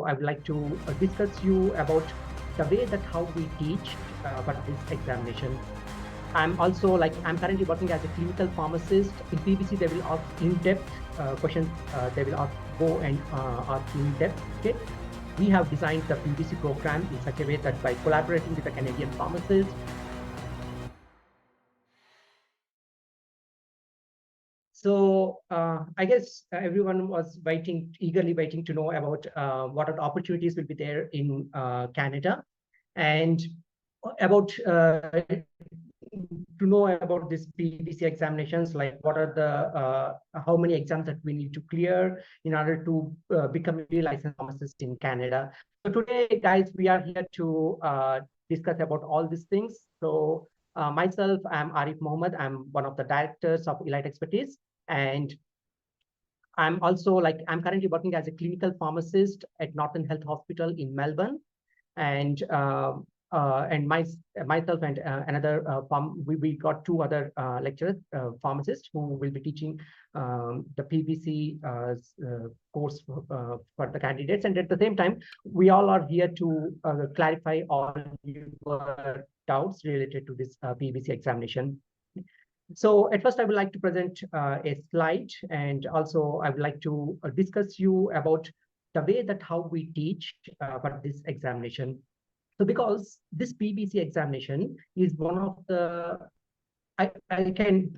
I would like to discuss you about the way that how we teach for this examination. I'm currently working as a clinical pharmacist. In PBC, they will ask in-depth questions. They will go and ask in-depth. Okay, we have designed the PBC program in such a way that by collaborating with the Canadian pharmacists, so I guess everyone was eagerly waiting to know about what are the opportunities will be there in Canada, and about to know about this PEBC examinations, like what are the how many exams that we need to clear in order to become a licensed pharmacist in Canada. So today, guys, we are here to discuss about all these things. So myself, I'm Arief Mohammad. I'm one of the directors of Elite Expertise, and I'm currently working as a clinical pharmacist at Northern Health Hospital in Melbourne, and myself and another we got two other lecturers, pharmacists, who will be teaching the PBC course for the candidates. And at the same time, we all are here to clarify all your doubts related to this PBC examination. So at first, I would like to present a slide, and also I would like to discuss you about the way that how we teach for this examination. So because this PBC examination is one of the, I can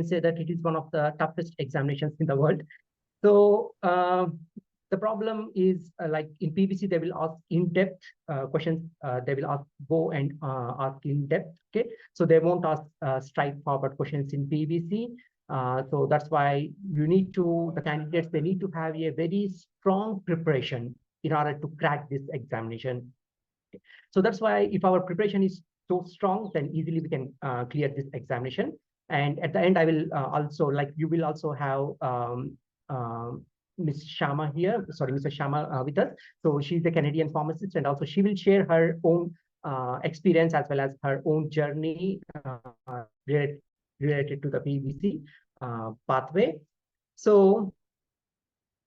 say that it is one of the toughest examinations in the world. So the problem is like in PBC, they will ask in-depth questions. They will go and ask in-depth. Okay, so they won't ask straightforward questions in PBC. So that's why the candidates, they need to have a very strong preparation in order to crack this examination. So that's why if our preparation is so strong, then easily we can clear this examination. And at the end, I will you will also have Ms. Sharma here, Mr. Sharma with us. So she's a Canadian pharmacist, and also she will share her own experience as well as her own journey related to the PBC pathway. So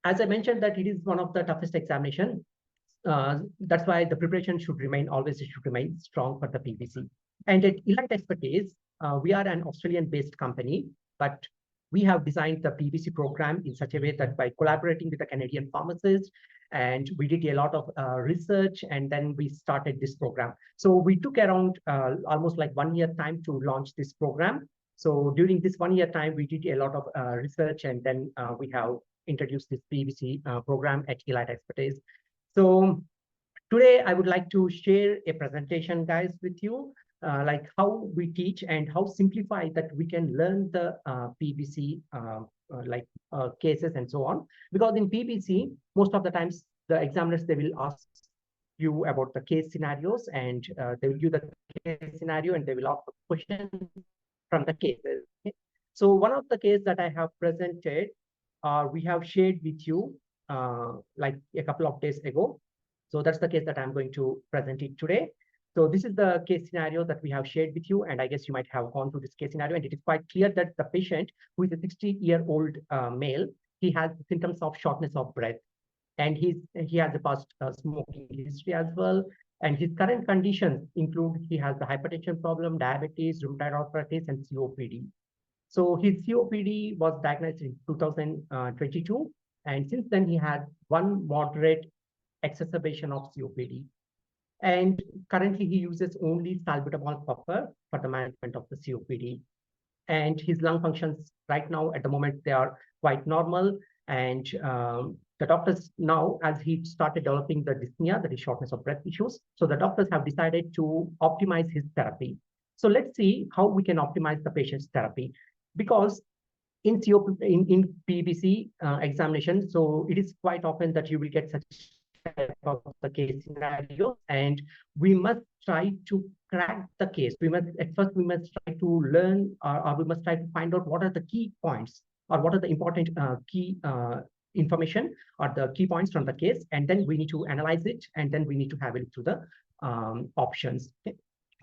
as I mentioned, that it is one of the toughest examination. That's why the preparation should remain strong for the PBC. And at Elite Expertise, we are an Australian-based company, but we have designed the PBC program in such a way that by collaborating with the Canadian pharmacists, and we did a lot of research, and then we started this program. So we took around almost like 1 year time to launch this program. So during this 1 year time, we did a lot of research, and then we have introduced this PBC program at Elite Expertise. So today I would like to share a presentation, guys, with you, like how we teach and how simplified that we can learn the PBC cases and so on. Because in PBC, most of the times the examiners, they will ask you about the case scenarios, and they will give the case scenario, and they will ask questions from the cases. Okay? So one of the cases that I have presented, we have shared with you like a couple of days ago. So that's the case that I'm going to present it today. So this is the case scenario that we have shared with you, and I guess you might have gone through this case scenario, and it is quite clear that the patient, who is a 60-year-old male, he has symptoms of shortness of breath, and he has a past smoking history as well. And his current conditions include, he has the hypertension problem, diabetes, rheumatoid arthritis, and COPD. So his COPD was diagnosed in 2022. And since then, he had one moderate exacerbation of COPD. And currently, he uses only salbutamol buffer for the management of the COPD. And his lung functions right now, at the moment, they are quite normal. And the doctors now, as he started developing the dyspnea, that is shortness of breath issues, so the doctors have decided to optimize his therapy. So let's see how we can optimize the patient's therapy. Because in PEBC examination, so it is quite often that you will get such type of the case scenario, and we must try to crack the case. At first we must try to learn, or we must try to find out what are the key points, or what are the important key information, or the key points from the case, and then we need to analyze it, and then we need to have a look through the options. Okay?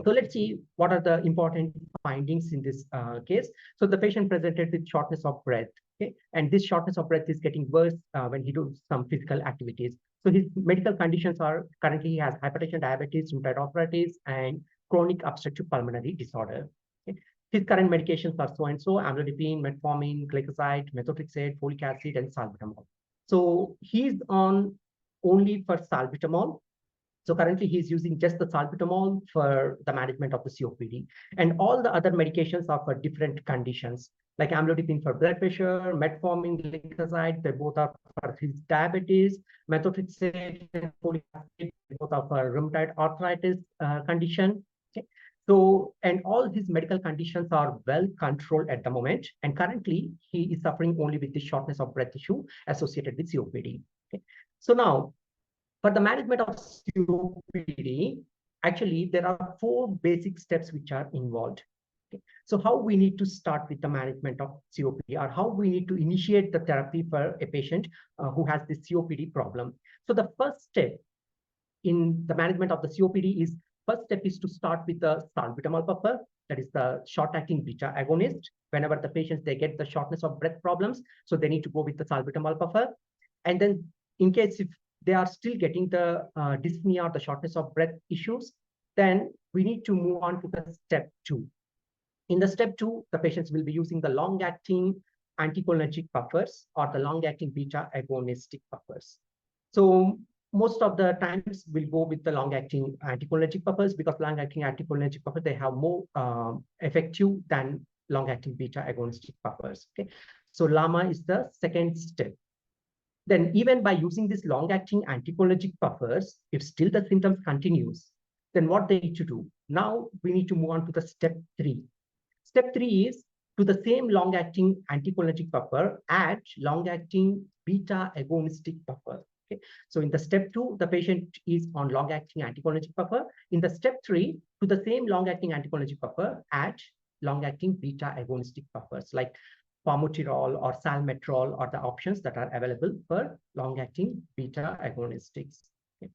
So let's see what are the important findings in this case. So the patient presented with shortness of breath, okay? And this shortness of breath is getting worse when he does some physical activities. So his medical conditions are currently he has hypertension, diabetes, rheumatoid arthritis, and chronic obstructive pulmonary disorder. Okay. His current medications are so and so: amlodipine, metformin, glycoside, methotrexate, folic acid, and salbutamol. So he's on only for salbutamol. So currently he's using just the salbutamol for the management of the COPD. And all the other medications are for different conditions, like amlodipine for blood pressure, metformin, glycoside, they both are for his diabetes, methotrexate and folic acid, both are for rheumatoid arthritis condition. Okay. So, and all his medical conditions are well controlled at the moment. And currently he is suffering only with the shortness of breath issue associated with COPD. Okay. So now, for the management of COPD, actually, there are 4 basic steps which are involved. Okay. So how we need to start with the management of COPD, or how we need to initiate the therapy for a patient who has this COPD problem. So the first step in the management of the COPD is, first step is to start with the salbutamol buffer, that is the short-acting beta agonist. Whenever the patients, they get the shortness of breath problems, so they need to go with the salbutamol buffer. And then in case if they are still getting the dyspnea or the shortness of breath issues, then we need to move on to the step 2. In the step 2, the patients will be using the long-acting anticholinergic buffers or the long-acting beta agonistic buffers. So most of the times we'll go with the long-acting anticholinergic buffers, because long-acting anticholinergic buffers, they have more effective than long-acting beta agonistic buffers. Okay, so LAMA is the second step. Then even by using these long-acting anticholinergic buffers, if still the symptoms continues, then what they need to do? Now we need to move on to the step 3. Step 3 is, to the same long-acting anticholinergic buffer, add long-acting beta agonistic buffer. Okay. So in the step 2, the patient is on long-acting anticholinergic buffer. In the step 3, to the same long-acting anticholinergic buffer, add long-acting beta agonistic buffers like formoterol or salmeterol are the options that are available for long-acting beta agonistics. Okay.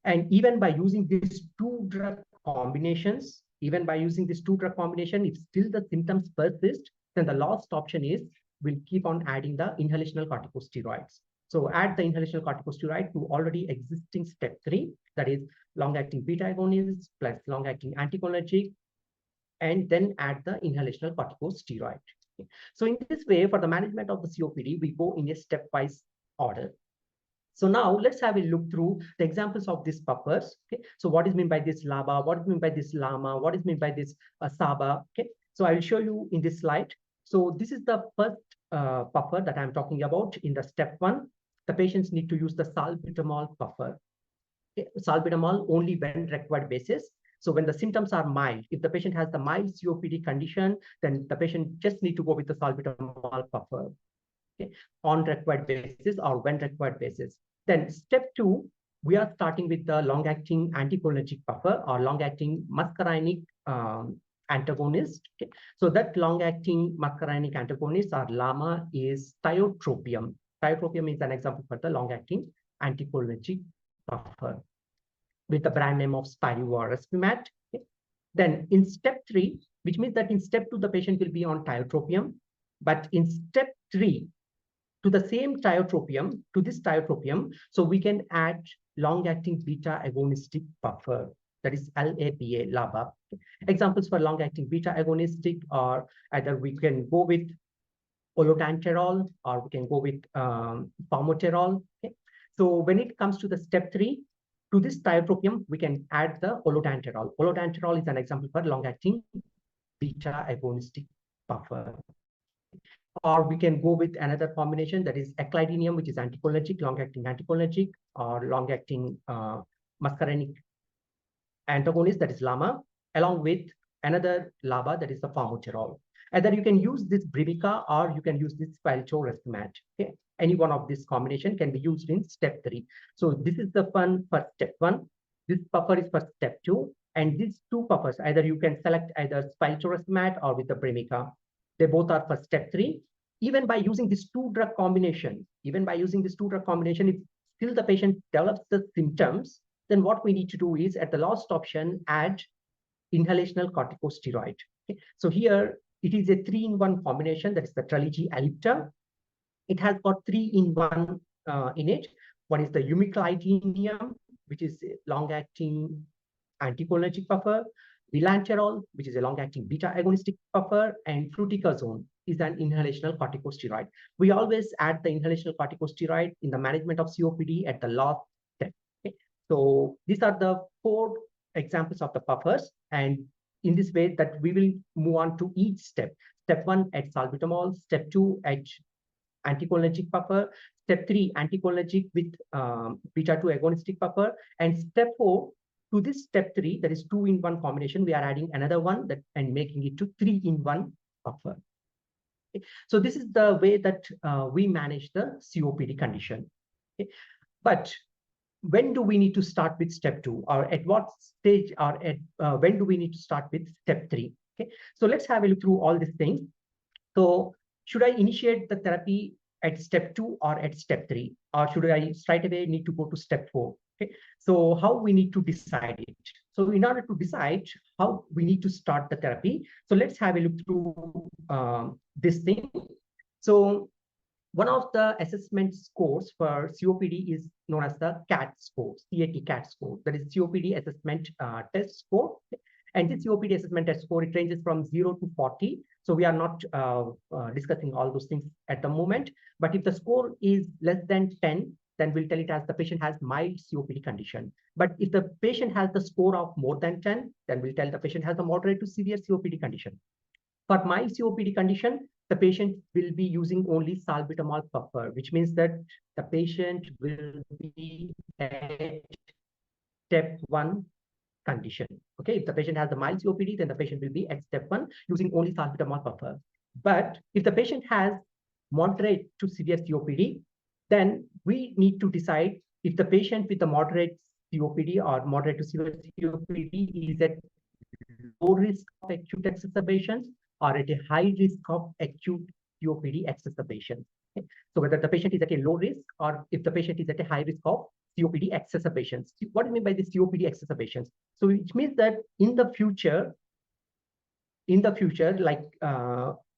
And even by using these 2 drug combinations, if still the symptoms persist, then the last option is, we'll keep on adding the inhalational corticosteroids. So add the inhalational corticosteroid to already existing step 3, that is long-acting beta agonist plus long-acting anticholinergic, and then add the inhalational corticosteroid. Okay. So in this way, for the management of the COPD, we go in a stepwise order. So now let's have a look through the examples of these buffers. Okay. So what is meant by this LABA? What is meant by this LAMA? What is meant by this SABA? Okay. So I will show you in this slide. So this is the first buffer that I'm talking about. In the step 1, the patients need to use the salbutamol buffer. Okay. Salbutamol only when required basis. So when the symptoms are mild, if the patient has the mild COPD condition, then the patient just need to go with the salbutamol buffer. Okay, on required basis or when required basis. Then step 2, we are starting with the long-acting anticholinergic buffer or long-acting muscarinic antagonist. Okay. So that long-acting muscarinic antagonist or LAMA is tiotropium. Tiotropium is an example for the long-acting anticholinergic buffer with the brand name of Spiriva or Respimat. Okay. Then in step 3, which means that in step 2, the patient will be on tiotropium. But in step 3, to the same tiotropium, to this tiotropium, so we can add long-acting beta agonistic buffer, that is LABA. Examples for long-acting beta agonistic are either we can go with olodanterol or we can go with formoterol. Okay. So when it comes to the step 3, to this tiotropium, we can add the olodanterol. Olodanterol is an example for long-acting beta agonistic buffer. Or we can go with another combination, that is eclidinium, which is anticholinergic, long-acting anticholinergic, or long-acting muscarinic antagonist, that is LAMA, along with another LABA, that is the formoterol. Either you can use this Brivika or you can use this Respimat. Okay. Any one of this combination can be used in step 3. So this is the one for step 1. This buffer is for step 2. And these 2 buffers, either you can select either Respimat or with the Brivika. They both are for step 3. Even by using this 2 drug combination, if still the patient develops the symptoms, then what we need to do is, at the last option, add inhalational corticosteroid. Okay. So here it is a 3-in-1 combination, that is the Trelegy Ellipta. It has got 3-in-1 in it. One is the umeclidinium, which is a long-acting anticholinergic buffer. Vilanterol, which is a long-acting beta-agonistic buffer, and fluticasone is an inhalational corticosteroid. We always add the inhalational corticosteroid in the management of COPD at the last step. Okay? So these are the 4 examples of the buffers, and in this way that we will move on to each step. Step 1 at salbutamol, step 2 at anticholinergic buffer, step 3 anticholinergic with beta-2 agonistic buffer, and step 4 to this step 3, that is 2-in-1 combination, we are adding another one that and making it to 3-in-1 buffer. Okay. So this is the way that we manage the COPD condition. Okay. But when do we need to start with step 2, or at what stage, or at when do we need to start with step 3? Okay. So let's have a look through all these things. So should I initiate the therapy at step 2 or at step 3, or should I straight away need to go to step 4? Okay. So how we need to decide it? So in order to decide how we need to start the therapy, so let's have a look through this thing. So one of the assessment scores for COPD is known as the CAT score, CAT score, that is COPD assessment test score. And this COPD assessment test score, it ranges from 0 to 40. So we are not discussing all those things at the moment. But if the score is less than 10, then we'll tell it as the patient has mild COPD condition. But if the patient has the score of more than 10, then we'll tell the patient has a moderate to severe COPD condition. For mild COPD condition, the patient will be using only salbutamol buffer, which means that the patient will be at step 1 condition. Okay, if the patient has the mild COPD, then the patient will be at step 1 using only salbutamol buffer. But if the patient has moderate to severe COPD, then we need to decide if the patient with the moderate COPD or moderate to severe COPD is at low risk of acute exacerbations or at a high risk of acute COPD exacerbations. Okay? So whether the patient is at a low risk or if the patient is at a high risk of COPD exacerbations. What do you mean by the COPD exacerbations? So it means that in the future, like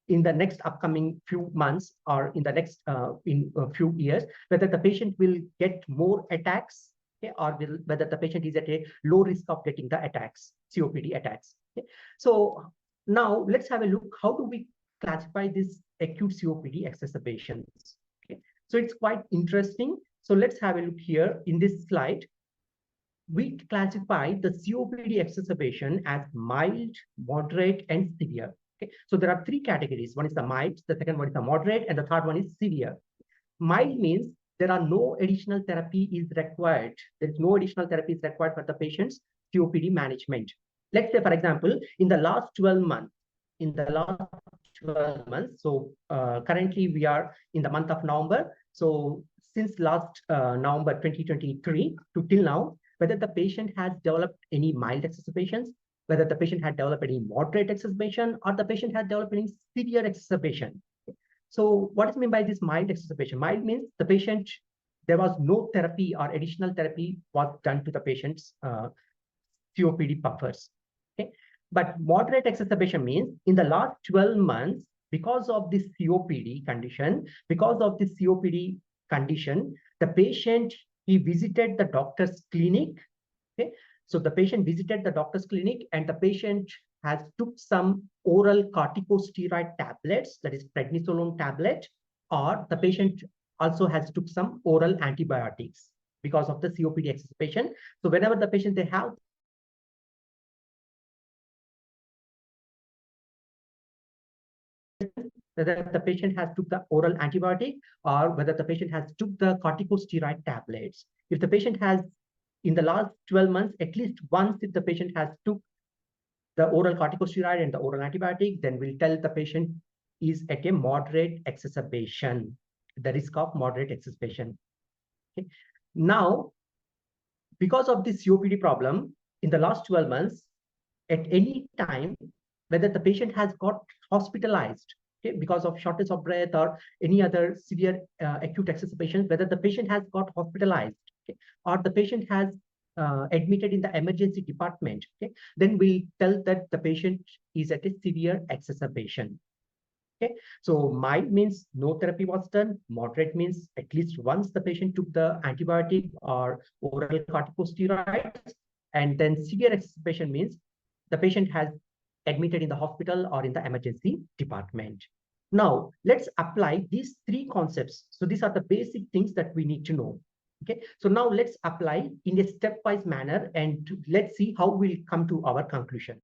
in the next upcoming few months or in the next in a few years, whether the patient will get more attacks, okay, or whether the patient is at a low risk of getting the attacks, COPD attacks. Okay. So now let's have a look. How do we classify this acute COPD exacerbations? Okay. So it's quite interesting. So let's have a look here in this slide. We classify the COPD exacerbation as mild, moderate, and severe. Okay. So there are 3 categories. One is the mild, the second one is the moderate, and the third one is severe. Mild means there are no additional therapy is required. There is no additional therapy is required for the patient's COPD management. Let's say, for example, in the last 12 months, so currently we are in the month of November. So since last November 2023 to till now, whether the patient has developed any mild exacerbations, whether the patient had developed any moderate exacerbation, or the patient had developed any severe exacerbation. So what is meant by this mild exacerbation? Mild means the patient, there was no therapy or additional therapy was done to the patient's COPD buffers. Okay? But moderate exacerbation means in the last 12 months, because of this COPD condition, the patient, he visited the doctor's clinic. Okay. So the patient visited the doctor's clinic and the patient has took some oral corticosteroid tablets, that is prednisolone tablet, or the patient also has took some oral antibiotics because of the COPD exacerbation. So whenever the patient they have whether the patient has took the oral antibiotic or whether the patient has took the corticosteroid tablets. If the patient has in the last 12 months, at least once if the patient has took the oral corticosteroid and the oral antibiotic, then we'll tell the patient is at a moderate exacerbation, the risk of moderate exacerbation. Okay. Now, because of this COPD problem, in the last 12 months, at any time, whether the patient has got hospitalized, okay, because of shortness of breath or any other severe acute exacerbation, whether the patient has got hospitalized, okay, or the patient has admitted in the emergency department, okay, then we'll tell that the patient is at a severe exacerbation. Okay, so mild means no therapy was done. Moderate means at least once the patient took the antibiotic or oral corticosteroids. And then severe exacerbation means the patient has admitted in the hospital or in the emergency department. Now, let's apply these three concepts. So these are the basic things that we need to know. Okay, so now let's apply in a stepwise manner and let's see how we'll come to our conclusion.